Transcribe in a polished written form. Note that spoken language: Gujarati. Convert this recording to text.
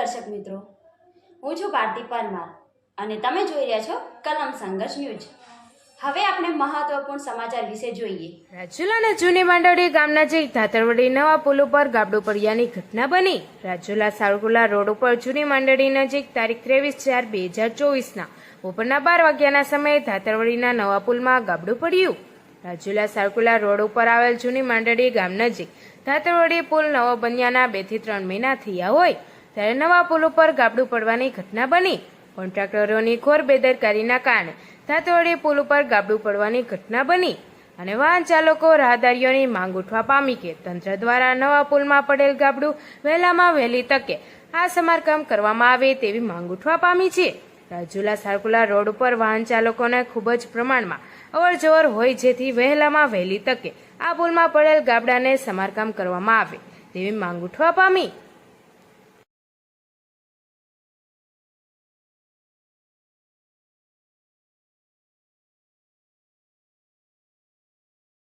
દર્શક મિત્રો, હું છું ભારતી પરમાર અને તમે જોઈ રહ્યા છો કલમ સંઘર્ષ ન્યૂઝ। હવે આપણે મહત્વપૂર્ણ સમાચાર વિશે જોઈએ। રાજુલાના જૂની માંડવડી ગામ નજીક ધાતરવડી નવા પુલ ઉપર ગાબડું પડ્યાની ઘટના બની। રાજુલા સાળકુલા રોડ ઉપર જૂની માંડવડી નજીક તારીખ 23/4/2024ના બપોરના 12 વાગ્યાના સમયે ધાતરવડીના નવા પુલમાં ગાબડું પડ્યું। રાજુલા સાળકુલા રોડ ઉપર આવેલ જૂની માંડવડી ગામ નજીક ધાતરવડી પુલ નવો બન્યાના 2 થી 3 મહિના થયા હોય ત્યારે નવા પુલ ઉપર ગાબડું પડવાની ઘટના બની। કોન્ટ્રાક્ટરોની ઘોર બેદરકારીના કારણે ધાતરવડી પુલ ઉપર ગાબડું પડવાની ઘટના બની અને વાહન ચાલકો રાહદારીઓની માંગ ઉઠવા પામી કે તંત્ર દ્વારા નવા પુલમાં પડેલ ગાબડું વહેલામાં વહેલી તકે આ સમારકામ કરવામાં આવે તેવી માંગ ઉઠવા પામી છે। રાજુલા સાળકુલા રોડ ઉપર વાહન ચાલકોને ખૂબ જ પ્રમાણમાં અવરજવર હોય જેથી વહેલામાં વહેલી તકે આ પુલમાં પડેલ ગાબડાને સમારકામ કરવામાં આવે તેવી માંગ ઉઠવા પામી।